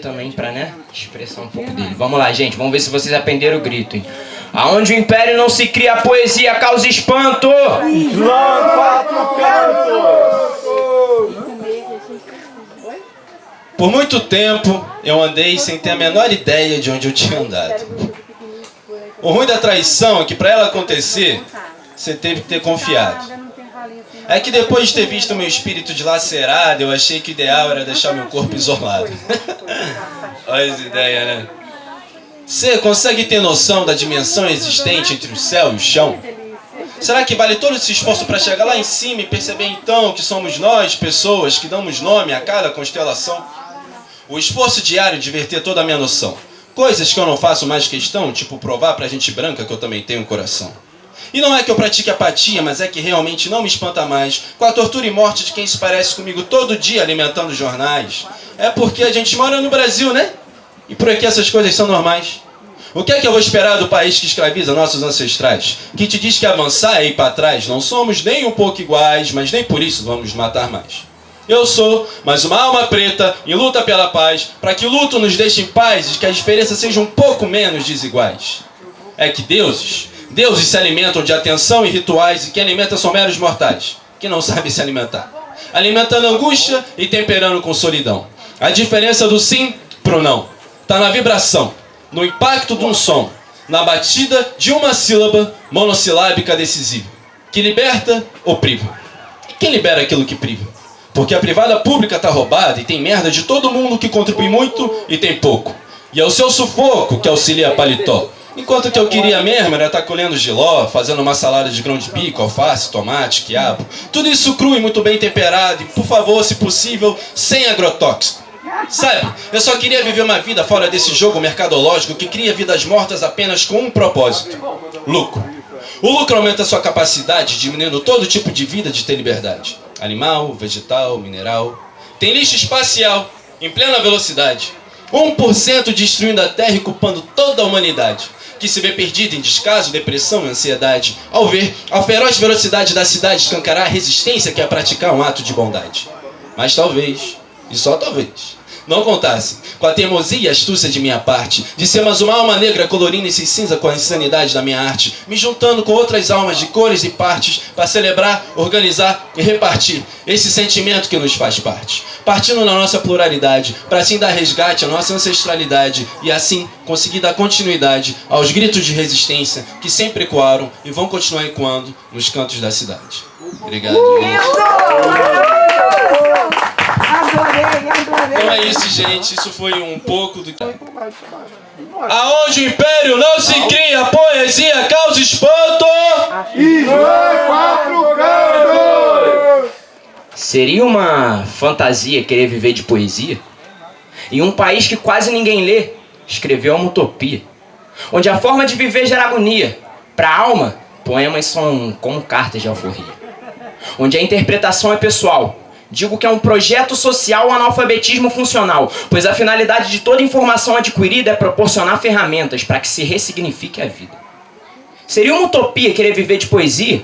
também pra, né, expressar um pouco dele. Vamos lá, gente, vamos ver se vocês aprenderam o grito, hein? Aonde o império não se cria, a poesia causa espanto. Islã, quatro cantos. Por muito tempo, eu andei sem ter a menor ideia de onde eu tinha andado. O ruim da traição é que, para ela acontecer, você teve que ter confiado. É que depois de ter visto meu espírito dilacerado, eu achei que o ideal era deixar meu corpo isolado. Olha as ideias, né? Você consegue ter noção da dimensão existente entre o céu e o chão? Será que vale todo esse esforço para chegar lá em cima e perceber então que somos nós, pessoas, que damos nome a cada constelação? O esforço diário de verter toda a minha noção. Coisas que eu não faço mais questão, tipo provar pra gente branca que eu também tenho um coração. E não é que eu pratique apatia, mas é que realmente não me espanta mais com a tortura e morte de quem se parece comigo todo dia alimentando jornais. É porque a gente mora no Brasil, né? E por aqui essas coisas são normais. O que é que eu vou esperar do país que escraviza nossos ancestrais? Que te diz que avançar é ir para trás. Não somos nem um pouco iguais, mas nem por isso vamos matar mais. Eu sou mais uma alma preta em luta pela paz, para que o luto nos deixe em paz e que as diferenças sejam um pouco menos desiguais. É que deuses se alimentam de atenção e rituais, e quem alimenta são meros mortais, que não sabem se alimentar. Alimentando angústia e temperando com solidão. A diferença do sim pro não está na vibração, no impacto de um som, na batida de uma sílaba monossilábica decisiva, que liberta ou priva. E quem libera aquilo que priva? Porque a privada pública tá roubada e tem merda de todo mundo que contribui muito e tem pouco. E é o seu sufoco que auxilia paletó. Enquanto que eu queria mesmo era estar colhendo giló, fazendo uma salada de grão de bico, alface, tomate, quiabo. Tudo isso cru e muito bem temperado e, por favor, se possível, sem agrotóxico. Sabe, eu só queria viver uma vida fora desse jogo mercadológico que cria vidas mortas apenas com um propósito: lucro. O lucro aumenta a sua capacidade, diminuindo todo tipo de vida de ter liberdade. Animal, vegetal, mineral. Tem lixo espacial, em plena velocidade. 1% destruindo a Terra e culpando toda a humanidade, que se vê perdida em descaso, depressão e ansiedade, ao ver a feroz velocidade da cidade escancarar a resistência que é praticar um ato de bondade. Mas talvez, e só talvez, não contasse com a teimosia e astúcia de minha parte, de ser mais uma alma negra colorindo esse cinza com a insanidade da minha arte, me juntando com outras almas de cores e partes para celebrar, organizar e repartir esse sentimento que nos faz parte. Partindo na nossa pluralidade, para assim dar resgate à nossa ancestralidade e assim conseguir dar continuidade aos gritos de resistência que sempre ecoaram e vão continuar ecoando nos cantos da cidade. Obrigado, gente. Então é isso, gente. Isso foi um pouco do... Aonde o império não se cria, a poesia causa espanto. Islã, quatro cantos. Seria uma fantasia querer viver de poesia? Em um país que quase ninguém lê, escreveu uma utopia, onde a forma de viver gera agonia. Para a alma, poemas são como cartas de alforria, onde a interpretação é pessoal. Digo que é um projeto social o analfabetismo funcional, pois a finalidade de toda informação adquirida é proporcionar ferramentas para que se ressignifique a vida. Seria uma utopia querer viver de poesia?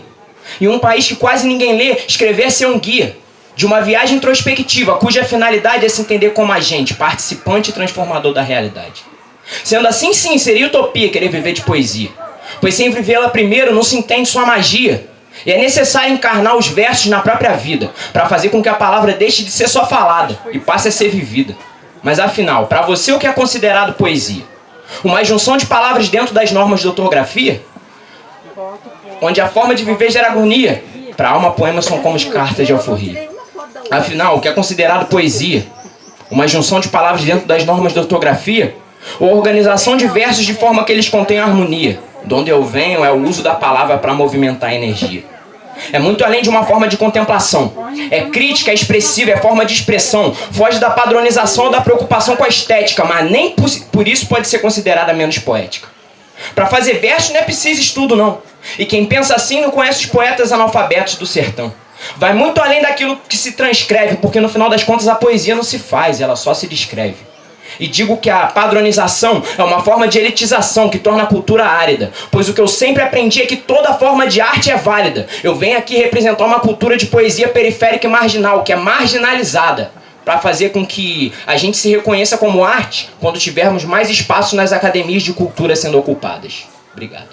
Em um país que quase ninguém lê, escrever é ser um guia de uma viagem introspectiva, cuja finalidade é se entender como agente, participante e transformador da realidade. Sendo assim, sim, seria utopia querer viver de poesia, pois sem vivê-la primeiro não se entende sua magia. E é necessário encarnar os versos na própria vida, para fazer com que a palavra deixe de ser só falada e passe a ser vivida. Mas afinal, para você o que é considerado poesia? Uma junção de palavras dentro das normas de ortografia? Onde a forma de viver gera agonia? Para a alma, poemas são como as cartas de alforria. Afinal, o que é considerado poesia? Uma junção de palavras dentro das normas de ortografia? Ou organização de versos de forma que eles contenham harmonia? De onde eu venho é o uso da palavra para movimentar a energia. É muito além de uma forma de contemplação. É crítica, é expressiva, é forma de expressão. Foge da padronização ou da preocupação com a estética, mas nem por isso pode ser considerada menos poética. Para fazer versos não é preciso estudo, não. E quem pensa assim não conhece os poetas analfabetos do sertão. Vai muito além daquilo que se transcreve, porque no final das contas a poesia não se faz, ela só se descreve. E digo que a padronização é uma forma de elitização que torna a cultura árida, pois o que eu sempre aprendi é que toda forma de arte é válida. Eu venho aqui representar uma cultura de poesia periférica e marginal, que é marginalizada. para fazer com que a gente se reconheça como arte quando tivermos mais espaço nas academias de cultura sendo ocupadas. Obrigado.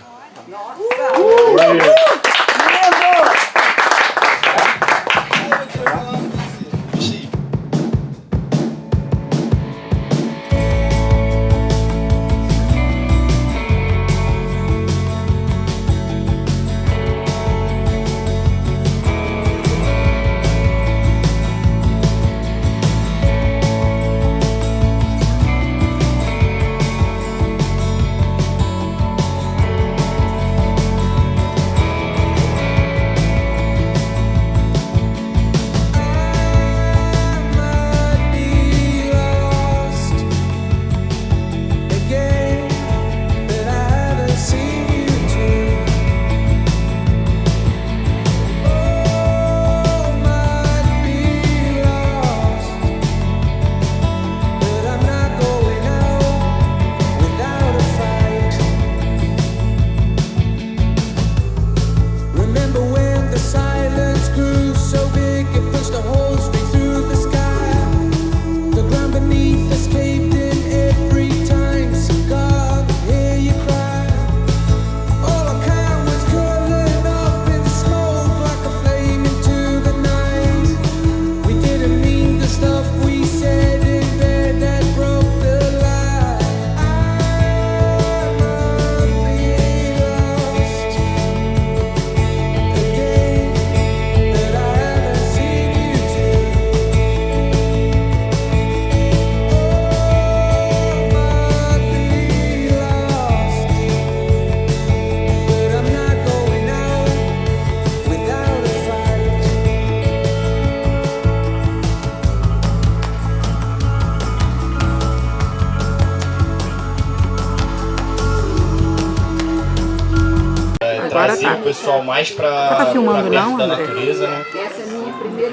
Trazer o pessoal mais para perto da natureza, né?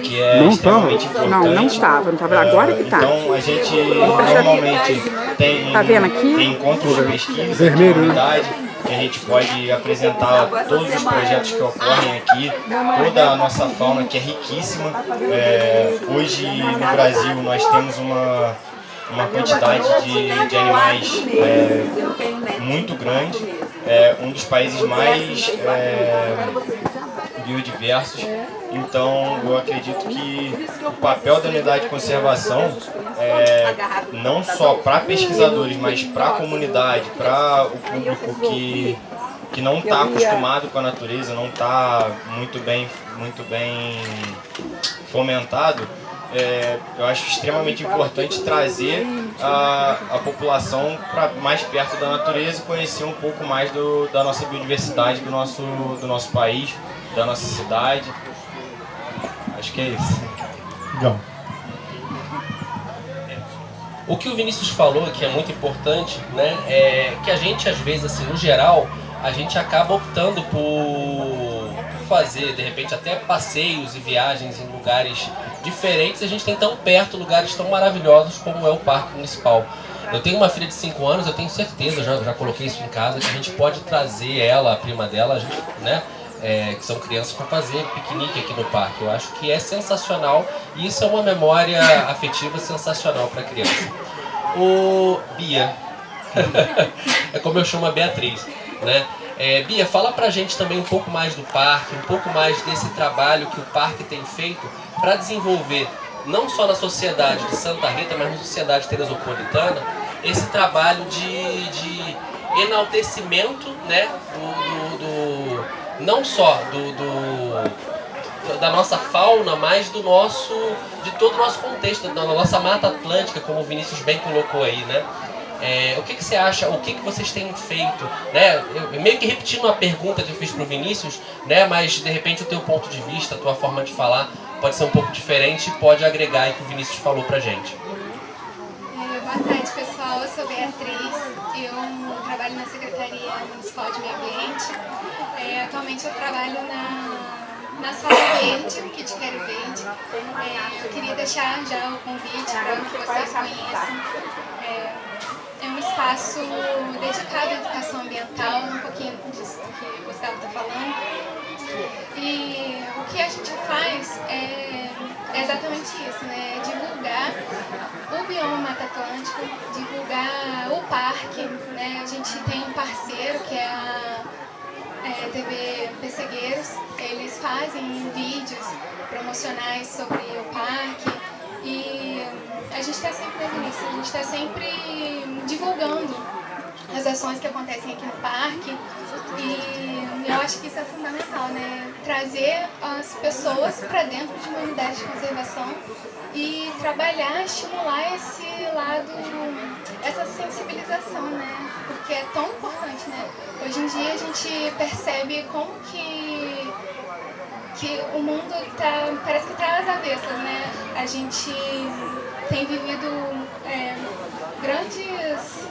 Que é extremamente importante. Não estava. Agora que tá. Então a gente normalmente tem encontros de pesquisa, de comunidade, que a gente pode apresentar todos os projetos que ocorrem aqui, toda a nossa fauna que é riquíssima. Hoje no Brasil nós temos uma quantidade de animais muito grande, um dos países mais biodiversos. Então eu acredito que o papel da unidade de conservação não só para pesquisadores, mas para a comunidade, para o público que não está acostumado com a natureza, não está muito bem fomentado. Eu acho extremamente importante trazer a população para mais perto da natureza e conhecer um pouco mais da nossa biodiversidade, do nosso país, da nossa cidade. Acho que é isso. Legal. O que o Vinícius falou, que é muito importante, né, é que a gente, às vezes, assim, no geral, a gente acaba optando por fazer, de repente, até passeios e viagens em lugares diferentes. A gente tem tão perto lugares tão maravilhosos como é o Parque Municipal. Eu tenho uma filha de 5 anos, eu tenho certeza, já coloquei isso em casa, que a gente pode trazer ela, a prima dela, a gente, né, que são crianças, para fazer piquenique aqui no parque. Eu acho que é sensacional e isso é uma memória afetiva sensacional para a criança. O Bia, é como eu chamo a Beatriz, né? Bia, fala pra gente também um pouco mais do parque, um pouco mais desse trabalho que o parque tem feito para desenvolver, não só na sociedade de Santa Rita, mas na sociedade teresopolitana, esse trabalho de enaltecimento, né, não só da nossa fauna, mas de todo o nosso contexto, da nossa Mata Atlântica, como o Vinícius bem colocou aí, né? O que você acha, o que vocês têm feito, né? Eu meio que repetindo a pergunta que eu fiz para o Vinícius, né? Mas de repente o teu ponto de vista, a tua forma de falar pode ser um pouco diferente e pode agregar aí o que o Vinícius falou pra gente. Boa tarde, pessoal. Eu sou Beatriz, eu trabalho na Secretaria Municipal de Meio Ambiente. Atualmente eu trabalho na Sala Verde, aqui de Quero Verde. Eu queria deixar já o convite para que vocês conheçam. É um espaço dedicado à educação ambiental, um pouquinho disso que o Gustavo está falando. E o que a gente faz é exatamente isso, né? É divulgar Atlântico, divulgar o parque, né? A gente tem um parceiro que é a TV Pessegueiros. Eles fazem vídeos promocionais sobre o parque e a gente está sempre nisso, a gente está sempre divulgando as ações que acontecem aqui no parque e eu acho que isso é fundamental, né? Trazer as pessoas para dentro de uma unidade de conservação e trabalhar, estimular esse lado, essa sensibilização, né? Porque é tão importante, né? Hoje em dia a gente percebe como que o mundo parece que está às avessas, né? A gente tem vivido grandes,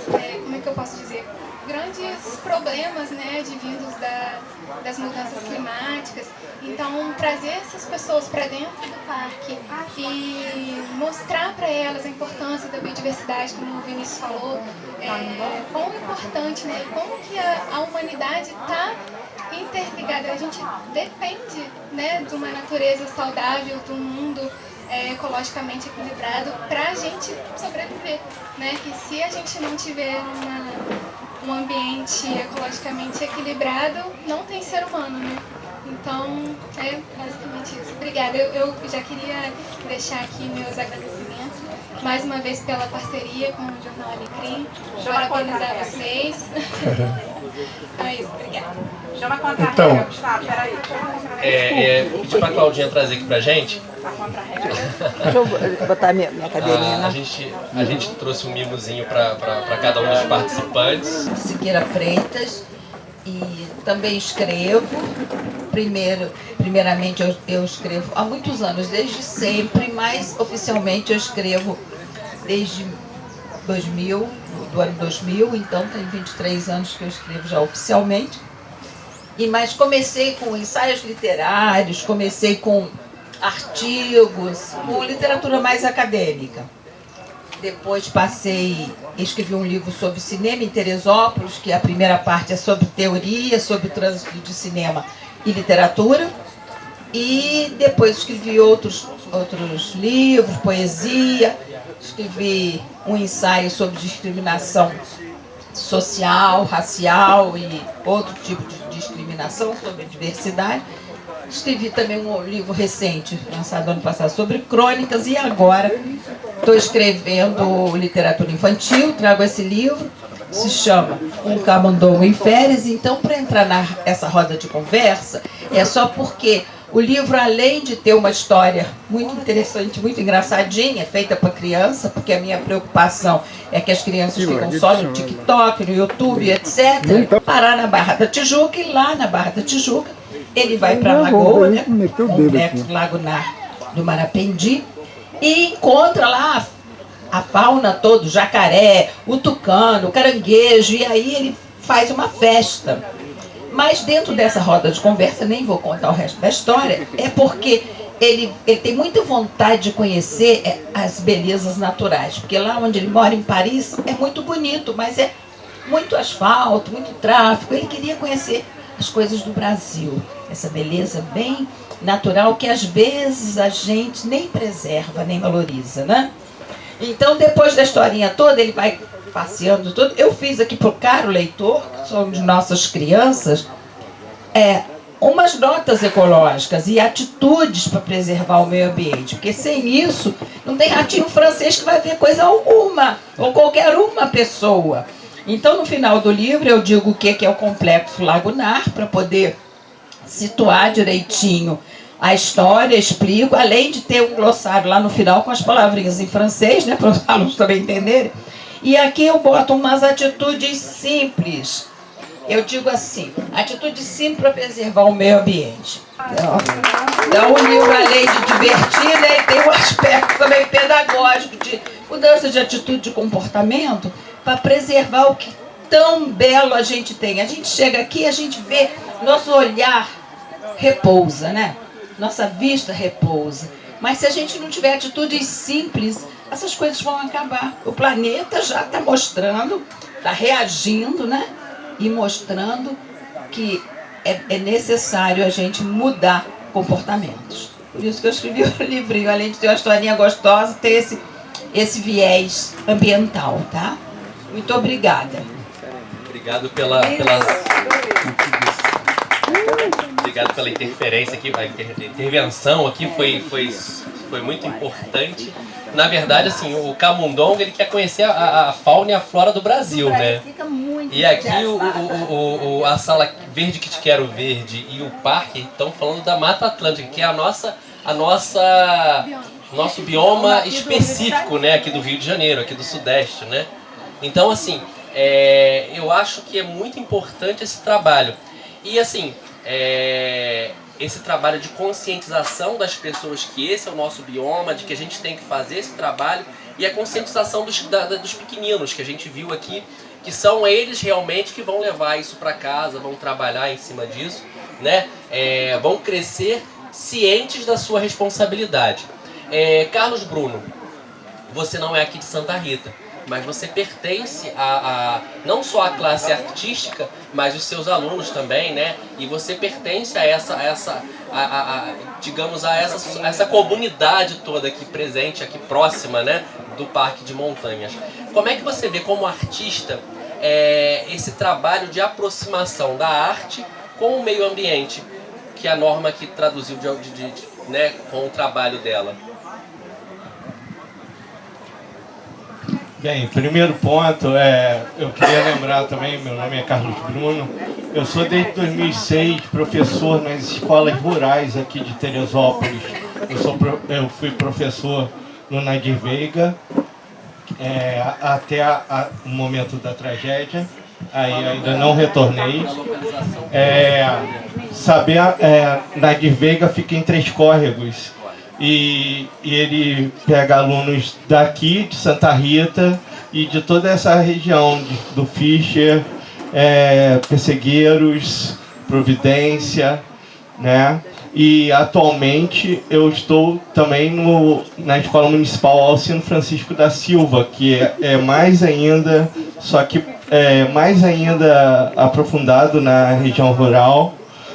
como é que eu posso dizer? Grandes problemas, né, advindos das mudanças climáticas. Então, trazer essas pessoas para dentro do parque e mostrar para elas a importância da biodiversidade, como o Vinícius falou, quão importante, né, como que a humanidade está interligada. A gente depende, né, de uma natureza saudável, de um mundo ecologicamente equilibrado para a gente sobreviver, né? Que se a gente não tiver um ambiente ecologicamente equilibrado, não tem ser humano, né? Então, é basicamente isso. Obrigada. Eu já queria deixar aqui meus agradecimentos, mais uma vez pela parceria com o Jornal Alecrim, parabenizar vocês. Então é isso, obrigada. Chama contra a regra, Gustavo, peraí. Pedir pra Claudinha trazer aqui pra gente. Deixa eu botar minha cadeirinha, né? A gente trouxe um mimozinho pra cada um dos participantes. Siqueira Freitas, e também escrevo. Primeiramente eu escrevo há muitos anos, desde sempre, mas oficialmente eu escrevo desde 2000, do ano 2000, então tem 23 anos que eu escrevo já oficialmente. Mas comecei com ensaios literários, comecei com artigos, com literatura mais acadêmica. Depois escrevi um livro sobre cinema em Teresópolis, que a primeira parte é sobre teoria, sobre o trânsito de cinema e literatura. E depois escrevi outros livros, poesia, escrevi um ensaio sobre discriminação social, racial e outro tipo de discriminação, sobre diversidade. Escrevi também um livro recente, lançado ano passado, sobre crônicas, e agora estou escrevendo literatura infantil, trago esse livro, se chama Um Camundongo em Férias. Então, para entrar nessa roda de conversa, é só porque o livro, além de ter uma história muito interessante, muito engraçadinha, feita para criança, porque a minha preocupação é que as crianças ficam só no TikTok, no YouTube, etc., parar na Barra da Tijuca, e lá na Barra da Tijuca ele vai para a Lagoa, né, Complexo Lagunar do Marapendi, e encontra lá a fauna toda, o jacaré, o tucano, o caranguejo, e aí ele faz uma festa. Mas dentro dessa roda de conversa, nem vou contar o resto da história, é porque ele tem muita vontade de conhecer as belezas naturais, porque lá onde ele mora, em Paris, é muito bonito, mas é muito asfalto, muito tráfego. Ele queria conhecer as coisas do Brasil, essa beleza bem natural que às vezes a gente nem preserva, nem valoriza, né? Então, depois da historinha toda, ele vai passeando tudo. Eu fiz aqui para o caro leitor, que são de nossas crianças, umas notas ecológicas e atitudes para preservar o meio ambiente, porque sem isso não tem ratinho francês que vai ver coisa alguma, ou qualquer uma pessoa. Então, no final do livro, eu digo o que é o Complexo Lagunar, para poder situar direitinho a história, explico, além de ter um glossário lá no final com as palavrinhas em francês, né, para os alunos também entenderem. E aqui eu boto umas atitudes simples. Eu digo assim, atitude simples para preservar o meio ambiente. Então, o livro, além de divertir, né, tem um aspecto também pedagógico de mudança de atitude, de comportamento, para preservar o que tão belo a gente tem. A gente chega aqui, a gente vê, nosso olhar repousa, né? Nossa vista repousa. Mas se a gente não tiver atitudes simples, essas coisas vão acabar. O planeta já está mostrando, está reagindo, né? E mostrando que é necessário a gente mudar comportamentos. Por isso que eu escrevi o livrinho, além de ter uma historinha gostosa, ter esse viés ambiental, tá? Muito obrigada. Obrigado obrigado pela interferência aqui, a intervenção aqui foi muito importante. Na verdade, assim, o Camundongo, ele quer conhecer a fauna e a flora do Brasil, né? E aqui a Sala Verde que Te Quero Verde e o parque estão falando da Mata Atlântica, que é nosso bioma específico, né? Aqui do Rio de Janeiro, aqui do Sudeste, né? Então, assim, eu acho que é muito importante esse trabalho. E, assim, esse trabalho de conscientização das pessoas que esse é o nosso bioma, de que a gente tem que fazer esse trabalho, e a conscientização dos pequeninos que a gente viu aqui, que são eles realmente que vão levar isso para casa, vão trabalhar em cima disso, né? Vão crescer cientes da sua responsabilidade. Carlos Bruno, você não é aqui de Santa Rita, mas você pertence não só à classe artística, mas os seus alunos também, né? E você pertence a essa comunidade toda aqui presente, aqui próxima, né? Do Parque de Montanhas. Como é que você vê como artista esse trabalho de aproximação da arte com o meio ambiente, que a Norma aqui traduziu né, com o trabalho dela? Bem, primeiro ponto, eu queria lembrar também, meu nome é Carlos Bruno, eu sou desde 2006 professor nas escolas rurais aqui de Teresópolis. Eu fui professor no Nadir Veiga até o momento da tragédia, aí ainda não retornei. Nadir Veiga fica em Três Córregos. E ele pega alunos daqui, de Santa Rita, e de toda essa região, do Fischer, Pessegueiros, Providência, né? E atualmente eu estou também na Escola Municipal Alcino Francisco da Silva, que é mais ainda, só que mais ainda aprofundado na região rural,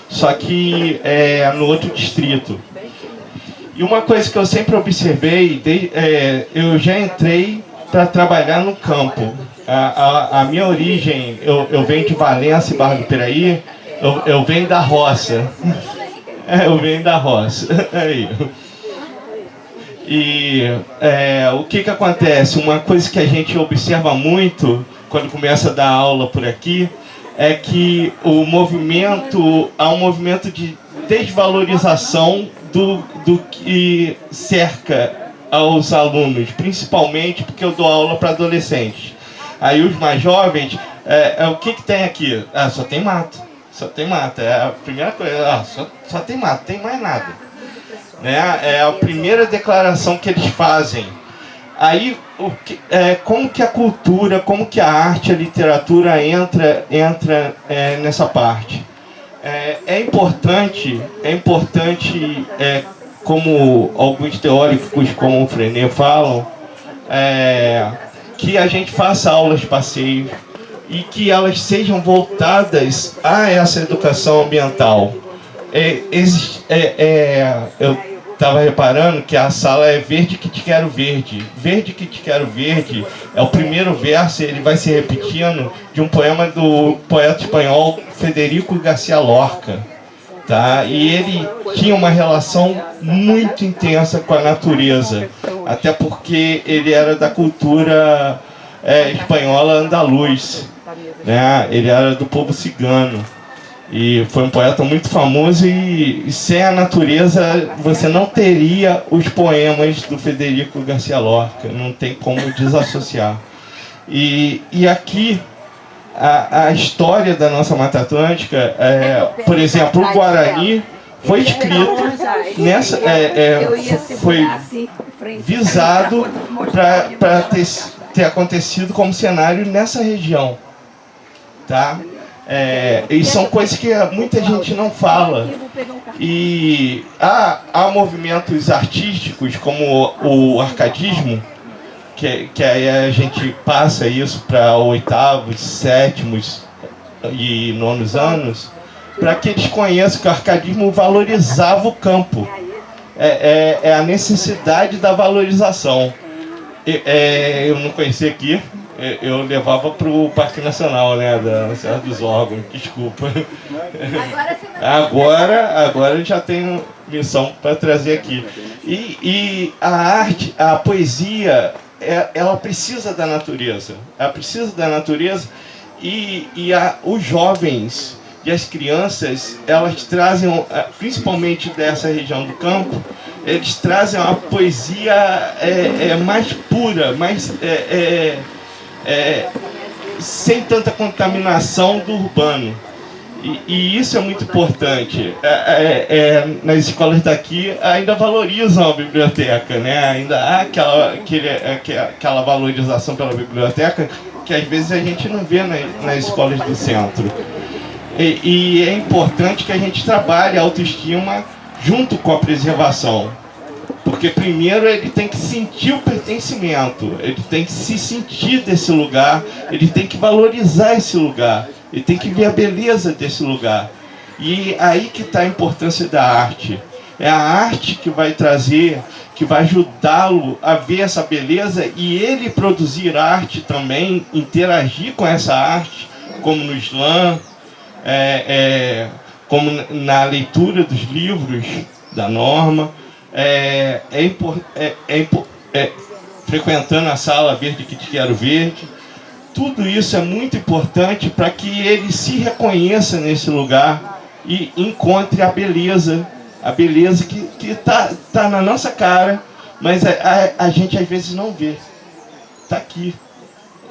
só que no outro distrito. E uma coisa que eu sempre observei, eu já entrei para trabalhar no campo. A minha origem, eu venho de Valença e Barra do Piraí, eu venho da roça. Eu venho da roça. Aí. E o que acontece? Uma coisa que a gente observa muito quando começa a dar aula por aqui é que há um movimento de desvalorização do que cerca aos alunos, principalmente porque eu dou aula para adolescentes. Aí os mais jovens, o que tem aqui? Só tem mato. Só tem mato. É a primeira coisa. Só tem mato, tem mais nada. Né? É a primeira declaração que eles fazem. Aí, como que a cultura, como que a arte, a literatura entra nessa parte? É importante, como alguns teóricos, como o Frenet, falam, que a gente faça aulas passeio e que elas sejam voltadas a essa educação ambiental. Eu estava reparando que a sala é Verde que Te Quero Verde. Verde que Te Quero Verde é o primeiro verso, ele vai se repetindo, de um poema do poeta espanhol Federico García Lorca. Tá? E ele tinha uma relação muito intensa com a natureza, até porque ele era da cultura espanhola andaluz, né? Ele era do povo cigano. E foi um poeta muito famoso e sem a natureza você não teria os poemas do Federico García Lorca, não tem como desassociar. E aqui, a história da nossa Mata Atlântica, por exemplo, o Guarani foi escrito, foi visado para ter acontecido como cenário nessa região. Tá? E são coisas que muita gente não fala. E há movimentos artísticos como o arcadismo, que aí a gente passa isso para oitavos, sétimos e nonos anos, para que eles conheçam que o arcadismo valorizava o campo. É a necessidade da valorização. Eu não conhecia aqui. Eu levava pro Parque Nacional, né, da Serra dos Órgãos, desculpa. Agora eu já tenho missão para trazer aqui. E a arte, a poesia, ela precisa da natureza. Ela precisa da natureza os jovens e as crianças, elas trazem, principalmente dessa região do campo, eles trazem uma poesia mais pura, mais... sem tanta contaminação do urbano. E isso é muito importante. Nas escolas daqui ainda valorizam a biblioteca, né? Ainda há aquela valorização pela biblioteca que às vezes a gente não vê nas escolas do centro. E é importante que a gente trabalhe a autoestima junto com a preservação. Porque primeiro ele tem que sentir o pertencimento, ele tem que se sentir desse lugar, ele tem que valorizar esse lugar, ele tem que ver a beleza desse lugar. E aí que está a importância da arte. É a arte que vai trazer, que vai ajudá-lo a ver essa beleza e ele produzir arte também, interagir com essa arte, como no slam, como na leitura dos livros da Norma. Frequentando a sala verde que te quero verde, tudo isso é muito importante para que ele se reconheça nesse lugar e encontre a beleza que tá na nossa cara, mas a gente às vezes não vê, tá aqui.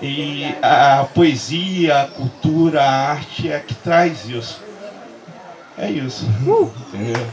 E a poesia, a cultura, a arte é que traz isso. É isso. Entendeu?